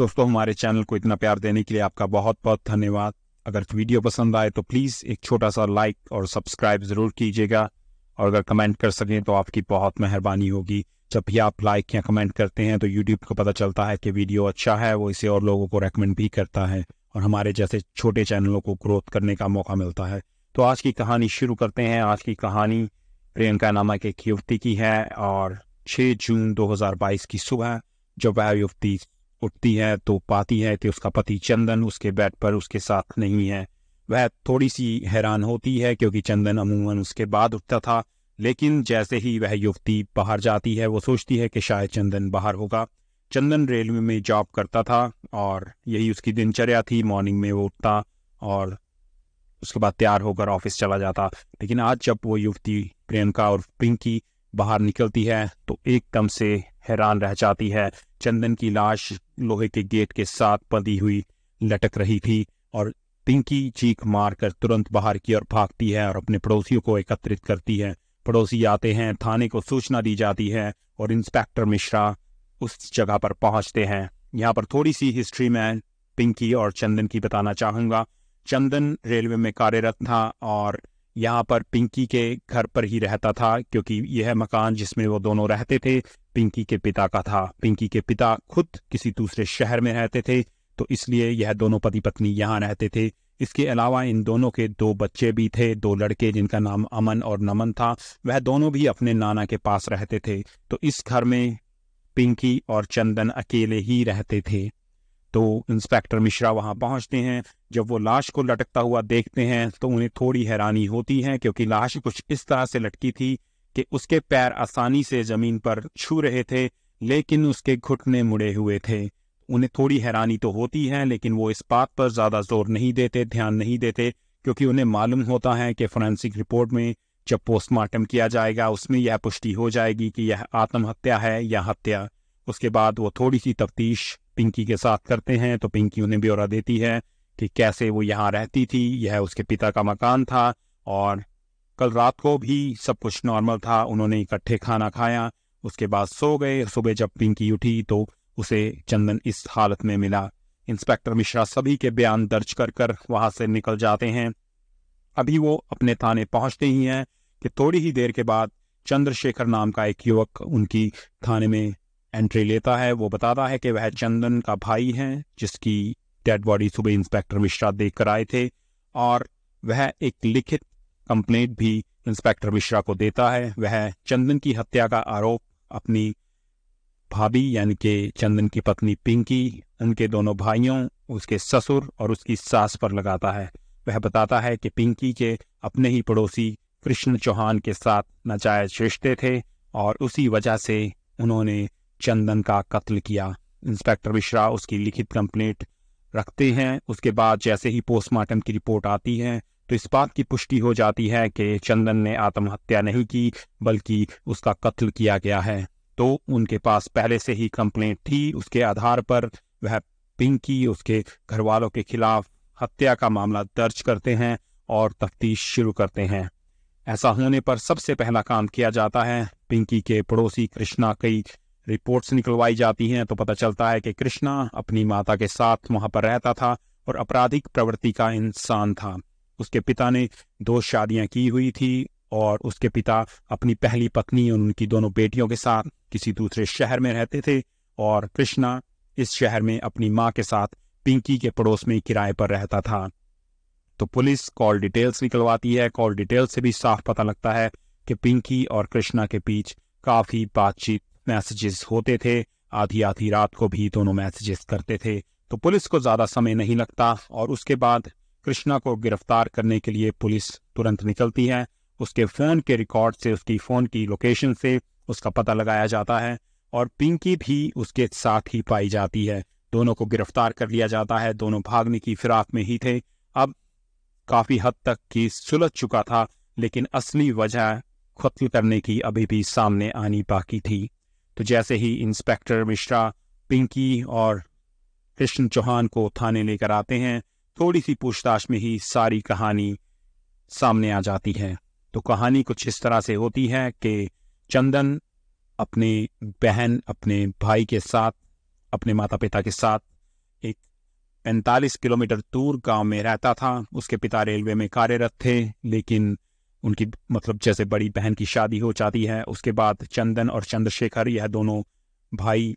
दोस्तों, हमारे चैनल को इतना प्यार देने के लिए आपका बहुत बहुत धन्यवाद। अगर वीडियो पसंद आए तो प्लीज़ एक छोटा सा लाइक और सब्सक्राइब ज़रूर कीजिएगा, और अगर कमेंट कर सकें तो आपकी बहुत मेहरबानी होगी। जब भी आप लाइक या कमेंट करते हैं तो यूट्यूब को पता चलता है कि वीडियो अच्छा है, वो इसे और लोगों को रेकमेंड भी करता है और हमारे जैसे छोटे चैनलों को ग्रोथ करने का मौका मिलता है। तो आज की कहानी शुरू करते हैं। आज की कहानी प्रियंका नामक एक युवती की है, और 6 जून 2022 की सुबह जब वह युवती उठती है तो पाती है कि उसका पति चंदन उसके बेड पर उसके साथ नहीं है। वह थोड़ी सी हैरान होती है क्योंकि चंदन अमूमन उसके बाद उठता था, लेकिन जैसे ही वह युवती बाहर जाती है वो सोचती है कि शायद चंदन बाहर होगा। चंदन रेलवे में जॉब करता था और यही उसकी दिनचर्या थी। मॉर्निंग में वो उठता और उसके बाद तैयार होकर ऑफिस चला जाता। लेकिन आज जब वो युवती प्रियंका और पिंकी बाहर निकलती है तो एकदम से हैरान रह जाती है। चंदन की लाश लोहे के गेट के साथ बंधी हुई लटक रही थी, और पिंकी चीख मार कर तुरंत बाहर की ओर भागती है और अपने पड़ोसियों को एकत्रित करती है। पड़ोसी आते हैं, थाने को सूचना दी जाती है और इंस्पेक्टर मिश्रा उस जगह पर पहुंचते हैं। यहाँ पर थोड़ी सी हिस्ट्री मैं पिंकी और चंदन की बताना चाहूँगा। चंदन रेलवे में कार्यरत था और यहाँ पर पिंकी के घर पर ही रहता था, क्योंकि यह मकान जिसमें वो दोनों रहते थे पिंकी के पिता का था। पिंकी के पिता खुद किसी दूसरे शहर में रहते थे, तो इसलिए यह दोनों पति पत्नी यहाँ रहते थे। इसके अलावा इन दोनों के 2 बच्चे भी थे, 2 लड़के जिनका नाम अमन और नमन था। वह दोनों भी अपने नाना के पास रहते थे। तो इस घर में पिंकी और चंदन अकेले ही रहते थे। तो इंस्पेक्टर मिश्रा वहां पहुंचते हैं। जब वो लाश को लटकता हुआ देखते हैं तो उन्हें थोड़ी हैरानी होती है, क्योंकि लाश कुछ इस तरह से लटकी थी कि उसके पैर आसानी से जमीन पर छू रहे थे, लेकिन उसके घुटने मुड़े हुए थे। उन्हें थोड़ी हैरानी तो होती है, लेकिन वो इस बात पर ज्यादा जोर नहीं देते, ध्यान नहीं देते, क्योंकि उन्हें मालूम होता है कि फोरेंसिक रिपोर्ट में जब पोस्टमार्टम किया जाएगा उसमें यह पुष्टि हो जाएगी कि यह आत्महत्या है या हत्या। उसके बाद वो थोड़ी सी तफ्तीश पिंकी के साथ करते हैं, तो पिंकी उन्हें ब्यौरा देती है कि कैसे वो यहाँ रहती थी। यह उसके पिता का मकान था और कल रात को भी सब कुछ नॉर्मल था। उन्होंने इकट्ठे खाना खाया, उसके बाद सो गए। सुबह जब पिंकी उठी तो उसे चंदन इस हालत में मिला। इंस्पेक्टर मिश्रा सभी के बयान दर्ज कर कर वहां से निकल जाते हैं। अभी वो अपने थाने पहुंचते ही हैं कि थोड़ी ही देर के बाद चंद्रशेखर नाम का एक युवक उनकी थाने में एंट्री लेता है। वो बताता है कि वह चंदन का भाई है, जिसकी डेड बॉडी सुबह इंस्पेक्टर मिश्रा देख कर आए थे, और वह एक लिखित कंप्लेंट भी इंस्पेक्टर मिश्रा को देता है। वह चंदन की हत्या का आरोप अपनी भाभी यानी कि चंदन की पत्नी पिंकी, उनके दोनों भाइयों, उसके ससुर और उसकी सास पर लगाता है। वह बताता है कि पिंकी के अपने ही पड़ोसी कृष्ण चौहान के साथ नाजायज रिश्ते थे और उसी वजह से उन्होंने चंदन का कत्ल किया। इंस्पेक्टर मिश्रा उसकी लिखित कंप्लेंट रखते हैं। उसके बाद जैसे ही पोस्टमार्टम की रिपोर्ट आती है तो इस बात की पुष्टि हो जाती है कि चंदन ने आत्महत्या नहीं की, बल्कि उसका कत्ल किया गया है। तो उनके पास पहले से ही कंप्लेंट थी। उसके आधार पर वह पिंकी उसके घर वालों के खिलाफ हत्या का मामला दर्ज करते हैं और तफ्तीश शुरू करते हैं। ऐसा होने पर सबसे पहला काम किया जाता है, पिंकी के पड़ोसी कृष्णा की रिपोर्ट्स निकलवाई जाती हैं। तो पता चलता है कि कृष्णा अपनी माता के साथ वहां पर रहता था और आपराधिक प्रवृत्ति का इंसान था। उसके पिता ने 2 शादियां की हुई थी और उसके पिता अपनी पहली पत्नी और उनकी दोनों बेटियों के साथ किसी दूसरे शहर में रहते थे, और कृष्णा इस शहर में अपनी माँ के साथ पिंकी के पड़ोस में किराए पर रहता था। तो पुलिस कॉल डिटेल्स निकलवाती है। कॉल डिटेल्स से भी साफ पता लगता है कि पिंकी और कृष्णा के बीच काफी बातचीत, मैसेजेस होते थे। आधी आधी रात को भी दोनों मैसेजेस करते थे। तो पुलिस को ज्यादा समय नहीं लगता और उसके बाद कृष्णा को गिरफ्तार करने के लिए पुलिस तुरंत निकलती है। उसके फोन के रिकॉर्ड से, उसकी फोन की लोकेशन से उसका पता लगाया जाता है, और पिंकी भी उसके साथ ही पाई जाती है। दोनों को गिरफ्तार कर लिया जाता है। दोनों भागने की फिराक में ही थे। अब काफी हद तक केस सुलझ चुका था, लेकिन असली वजह कत्ल करने की अभी भी सामने आनी बाकी थी। तो जैसे ही इंस्पेक्टर मिश्रा पिंकी और कृष्ण चौहान को थाने लेकर आते हैं, थोड़ी सी पूछताछ में ही सारी कहानी सामने आ जाती है। तो कहानी कुछ इस तरह से होती है कि चंदन अपने बहन, अपने भाई के साथ, अपने माता पिता के साथ एक 45 किलोमीटर दूर गांव में रहता था। उसके पिता रेलवे में कार्यरत थे, लेकिन उनकी जैसे बड़ी बहन की शादी हो जाती है, उसके बाद चंदन और चंद्रशेखर, यह दोनों भाई,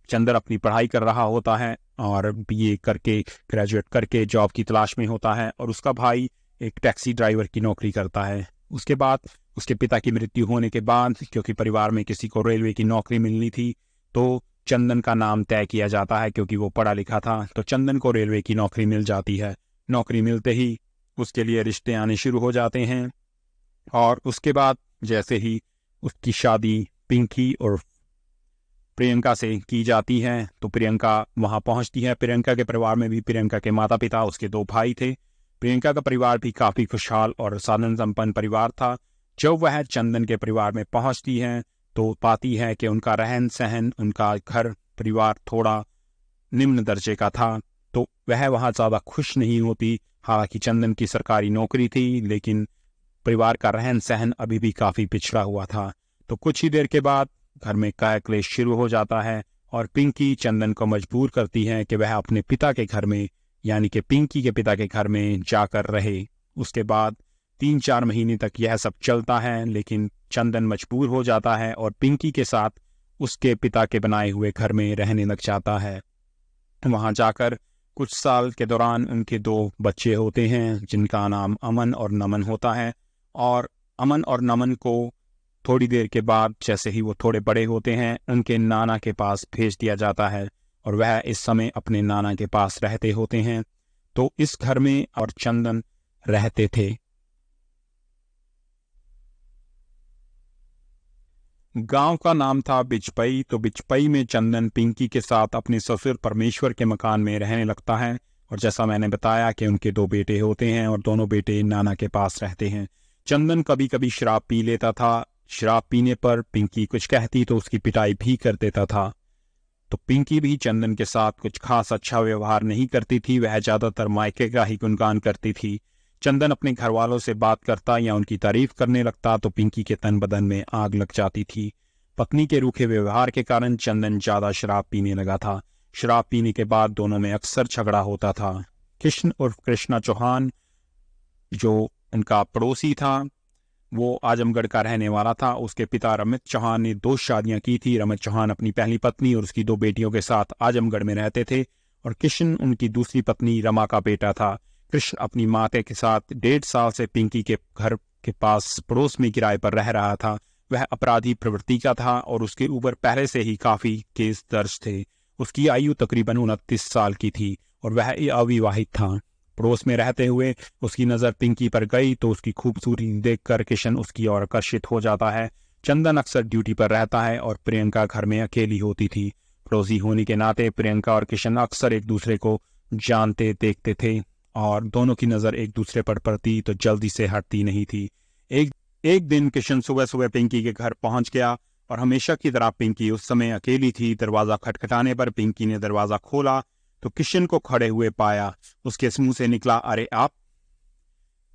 चंदन अपनी पढ़ाई कर रहा होता है और बीए करके, ग्रेजुएट करके जॉब की तलाश में होता है, और उसका भाई एक टैक्सी ड्राइवर की नौकरी करता है। उसके बाद उसके पिता की मृत्यु होने के बाद, क्योंकि परिवार में किसी को रेलवे की नौकरी मिलनी थी, तो चंदन का नाम तय किया जाता है। क्योंकि वो पढ़ा लिखा था, तो चंदन को रेलवे की नौकरी मिल जाती है। नौकरी मिलते ही उसके लिए रिश्ते आने शुरू हो जाते हैं, और उसके बाद जैसे ही उसकी शादी पिंकी और प्रियंका से की जाती है, तो प्रियंका वहां पहुंचती है। प्रियंका के परिवार में भी प्रियंका के माता पिता, उसके 2 भाई थे। प्रियंका का परिवार भी काफी खुशहाल और साधन संपन्न परिवार था। जब वह चंदन के परिवार में पहुंचती है, तो पाती है कि उनका रहन सहन, उनका घर परिवार थोड़ा निम्न दर्जे का था, तो वह वहां ज्यादा खुश नहीं होती। हालांकि चंदन की सरकारी नौकरी थी, लेकिन परिवार का रहन सहन अभी भी काफी पिछड़ा हुआ था। तो कुछ ही देर के बाद घर में काय क्लेश शुरू हो जाता है, और पिंकी चंदन को मजबूर करती है कि वह अपने पिता के घर में, यानी कि पिंकी के पिता के घर में जाकर रहे। उसके बाद 3-4 महीने तक यह सब चलता है, लेकिन चंदन मजबूर हो जाता है और पिंकी के साथ उसके पिता के बनाए हुए घर में रहने लग जाता है। वहां जाकर कुछ साल के दौरान उनके 2 बच्चे होते हैं, जिनका नाम अमन और नमन होता है। और अमन और नमन को थोड़ी देर के बाद, जैसे ही वो थोड़े बड़े होते हैं, उनके नाना के पास भेज दिया जाता है, और वह इस समय अपने नाना के पास रहते होते हैं। तो इस घर में और चंदन रहते थे। गांव का नाम था बिचपई। तो बिचपई में चंदन पिंकी के साथ अपने ससुर परमेश्वर के मकान में रहने लगता है। और जैसा मैंने बताया कि उनके 2 बेटे होते हैं, और दोनों बेटे नाना के पास रहते हैं। चंदन कभी कभी शराब पी लेता था। शराब पीने पर पिंकी कुछ कहती तो उसकी पिटाई भी कर देता था। तो पिंकी भी चंदन के साथ कुछ खास अच्छा व्यवहार नहीं करती थी। वह ज्यादातर मायके का ही गुणगान करती थी। चंदन अपने घर वालों से बात करता या उनकी तारीफ करने लगता, तो पिंकी के तन बदन में आग लग जाती थी। पत्नी के रूखे व्यवहार के कारण चंदन ज्यादा शराब पीने लगा था। शराब पीने के बाद दोनों में अक्सर झगड़ा होता था। कृष्ण उर्फ कृष्णा चौहान, जो उनका पड़ोसी था, वो आजमगढ़ का रहने वाला था। उसके पिता रमित चौहान ने 2 शादियां की थी। रमित चौहान अपनी पहली पत्नी और उसकी 2 बेटियों के साथ आजमगढ़ में रहते थे, और कृष्ण उनकी दूसरी पत्नी रमा का बेटा था। कृष्ण अपनी माता के साथ 1.5 साल से पिंकी के घर के पास पड़ोस में किराए पर रह रहा था। वह अपराधी प्रवृत्ति का था, और उसके ऊपर पहले से ही काफी केस दर्ज थे। उसकी आयु तकरीबन 29 साल की थी, और वह अविवाहित था। पड़ोस में रहते हुए उसकी नजर पिंकी पर गई, तो उसकी खूबसूरती देखकर किशन उसकी ओर आकर्षित हो जाता है। चंदन अक्सर ड्यूटी पर रहता है, और प्रियंका घर में अकेली होती थी। पड़ोसी होने के नाते प्रियंका और किशन अक्सर एक दूसरे को जानते देखते थे, और दोनों की नजर एक दूसरे पर पड़ती तो जल्दी से हटती नहीं थी। एक दिन किशन सुबह सुबह पिंकी के घर पहुंच गया, और हमेशा की तरह पिंकी उस समय अकेली थी। दरवाजा खटखटाने पर पिंकी ने दरवाजा खोला, तो किशन को खड़े हुए पाया। उसके मुंह से निकला, अरे आप?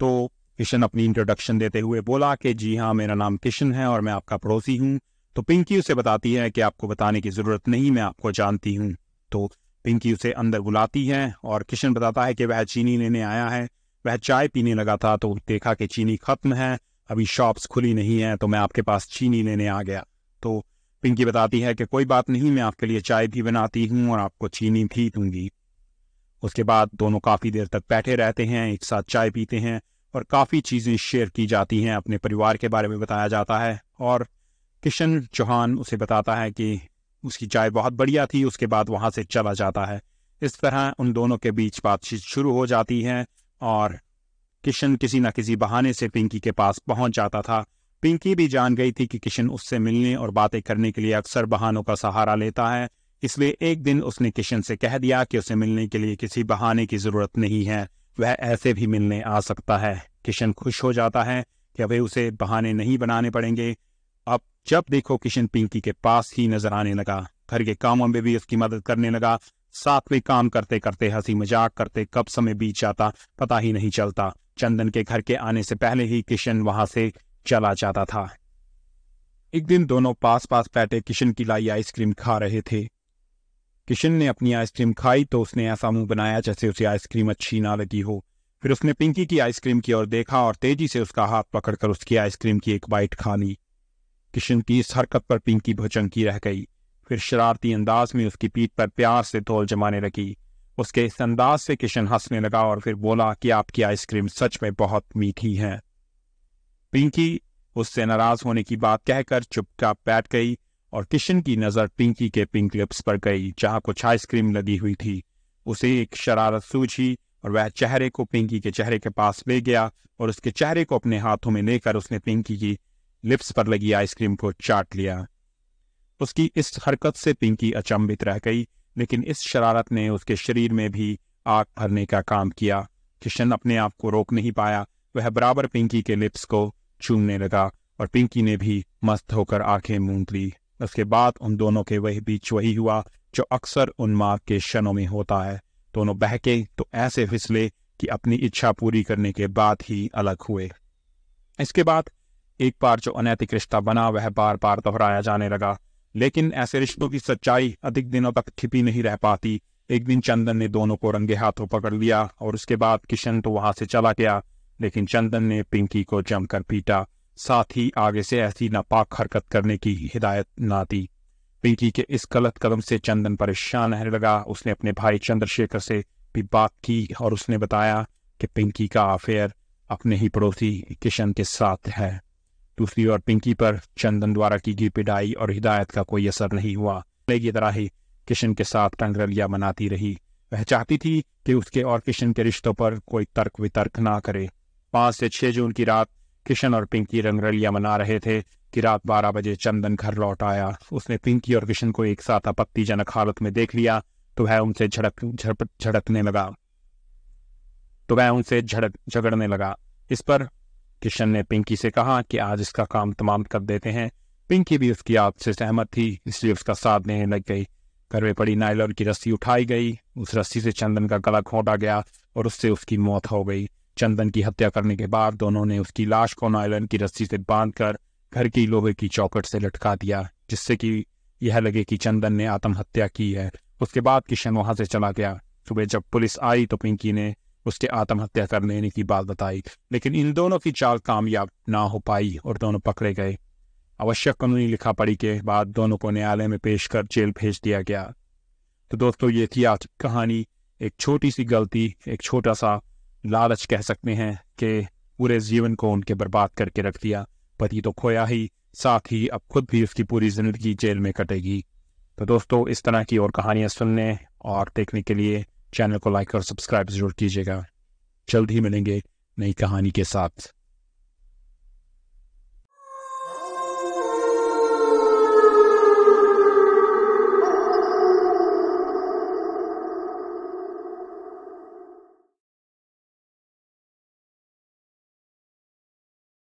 तो किशन अपनी इंट्रोडक्शन देते हुए बोला कि जी हाँ, मेरा नाम किशन है और मैं आपका पड़ोसी हूँ। तो पिंकी उसे बताती है कि आपको बताने की जरूरत नहीं, मैं आपको जानती हूँ। तो पिंकी उसे अंदर बुलाती है, और किशन बताता है कि वह चीनी लेने आया है। वह चाय पीने लगा था, तो देखा कि चीनी खत्म है, अभी शॉप्स खुली नहीं है, तो मैं आपके पास चीनी लेने आ गया। तो पिंकी बताती है कि कोई बात नहीं, मैं आपके लिए चाय भी बनाती हूँ और आपको चीनी भी दूंगी। उसके बाद दोनों काफी देर तक बैठे रहते हैं, एक साथ चाय पीते हैं, और काफी चीजें शेयर की जाती हैं। अपने परिवार के बारे में बताया जाता है, और किशन चौहान उसे बताता है कि उसकी चाय बहुत बढ़िया थी। उसके बाद वहां से चला जाता है। इस तरह उन दोनों के बीच बातचीत शुरू हो जाती है, और किशन किसी न किसी बहाने से पिंकी के पास पहुंच जाता था। पिंकी भी जान गई थी कि किशन उससे मिलने और बातें करने के लिए अक्सर बहानों का सहारा लेता है। इसलिए एक दिन उसने किशन से कह दिया कि उसे मिलने के लिए किसी बहाने की जरूरत नहीं है, वह ऐसे भी मिलने आ सकता है। किशन खुश हो जाता है कि अभी उसे बहाने नहीं बनाने पड़ेंगे। अब जब देखो किशन पिंकी के पास ही नजर आने लगा। घर के कामों में भी उसकी मदद करने लगा। साथ में काम करते करते, हंसी मजाक करते कब समय बीत जाता पता ही नहीं चलता। चंदन के घर के आने से पहले ही किशन वहां से चला जाता था। एक दिन दोनों पास पास बैठे किशन की लाई आइसक्रीम खा रहे थे। किशन ने अपनी आइसक्रीम खाई तो उसने ऐसा मुंह बनाया जैसे उसे आइसक्रीम अच्छी ना लगी हो। फिर उसने पिंकी की आइसक्रीम की ओर देखा और तेजी से उसका हाथ पकड़कर उसकी आइसक्रीम की एक बाइट खा ली। किशन की इस हरकत पर पिंकी भौचक्की रह गई। फिर शरारती अंदाज में उसकी पीठ पर प्यार से तोल जमाने लगी। उसके इस अंदाज से किशन हंसने लगा और फिर बोला कि आपकी आइसक्रीम सच में बहुत मीठी है। पिंकी उससे नाराज होने की बात कहकर चुपचाप बैठ गई और किशन की नजर पिंकी के पिंक लिप्स पर गई जहां कुछ आइसक्रीम लगी हुई थी। उसे एक शरारत सूझी और वह चेहरे को पिंकी के चेहरे के पास ले गया और उसके चेहरे को अपने हाथों में लेकर उसने पिंकी की लिप्स पर लगी आइसक्रीम को चाट लिया। उसकी इस हरकत से पिंकी अचंभित रह गई, लेकिन इस शरारत ने उसके शरीर में भी आग भरने का काम किया। किशन अपने आप को रोक नहीं पाया। वह बराबर पिंकी के लिप्स को चूमने लगा और पिंकी ने भी मस्त होकर आंखें मूंद ली। उसके बाद उन दोनों के बीच वही हुआ जो अक्सर उन्माद के क्षणों में होता है। दोनों बहके तो ऐसे फिसले कि अपनी इच्छा पूरी करने के बाद ही अलग हुए। इसके बाद एक बार जो अनैतिक रिश्ता बना वह बार बार दोहराया जाने लगा, लेकिन ऐसे रिश्तों की सच्चाई अधिक दिनों तक छिपी नहीं रह पाती। एक दिन चंदन ने दोनों को रंगे हाथों पकड़ लिया और उसके बाद किशन तो वहां से चला गया, लेकिन चंदन ने पिंकी को जमकर पीटा, साथ ही आगे से ऐसी नापाक हरकत करने की हिदायत ना दी। पिंकी के इस गलत कदम से चंदन परेशान रहने लगा। उसने अपने भाई चंद्रशेखर से भी बात की और उसने बताया कि पिंकी का अफेयर अपने ही पड़ोसी किशन के साथ है। दूसरी ओर पिंकी पर चंदन द्वारा की गई पिटाई और हिदायत का कोई असर नहीं हुआ। की तरह ही किशन के साथ रंगरलिया मनाती रही। वह चाहती थी कि उसके और किशन के रिश्तों पर कोई तर्क वितर्क ना करे। 5 से 6 जून की रात किशन और पिंकी रंगरलिया मना रहे थे कि रात 12 बजे चंदन घर लौट आया। उसने पिंकी और किशन को एक साथ आपत्तिजनक हालत में देख लिया तो वह उनसे झगड़ने लगा। इस पर किशन ने पिंकी से कहा कि आज इसका काम तमाम कर देते हैं। पिंकी भी उसकी आदत से सहमत थी, इसलिए उसका साथ देने लग गई। घर में पड़ी नायलॉन की रस्सी उठाई गई। उस रस्सी से चंदन का गला घोंटा गया और उससे उसकी मौत हो गई। चंदन की हत्या करने के बाद दोनों ने उसकी लाश को नायलॉन की रस्सी से बांधकर घर की लोहे की चौखट से लटका दिया, जिससे कि यह लगे कि चंदन ने आत्महत्या की है। उसके बाद किशन वहां से चला गया। सुबह जब पुलिस आई तो पिंकी ने उसके आत्महत्या कर लेने की बात बताई, लेकिन इन दोनों की चाल कामयाब ना हो पाई और दोनों पकड़े गए। आवश्यक कानूनी लिखा पढ़ी के बाद दोनों को न्यायालय में पेश कर जेल भेज दिया गया। तो दोस्तों, ये थी आज कहानी। एक छोटी सी गलती, एक छोटा सा लालच कह सकते हैं कि पूरे जीवन को उनके बर्बाद करके रख दिया। पति तो खोया ही, साथ ही अब खुद भी उसकी पूरी जिंदगी जेल में कटेगी। तो दोस्तों, इस तरह की और कहानियां सुनने और देखने के लिए चैनल को लाइक और सब्सक्राइब जरूर कीजिएगा। जल्द ही मिलेंगे नई कहानी के साथ।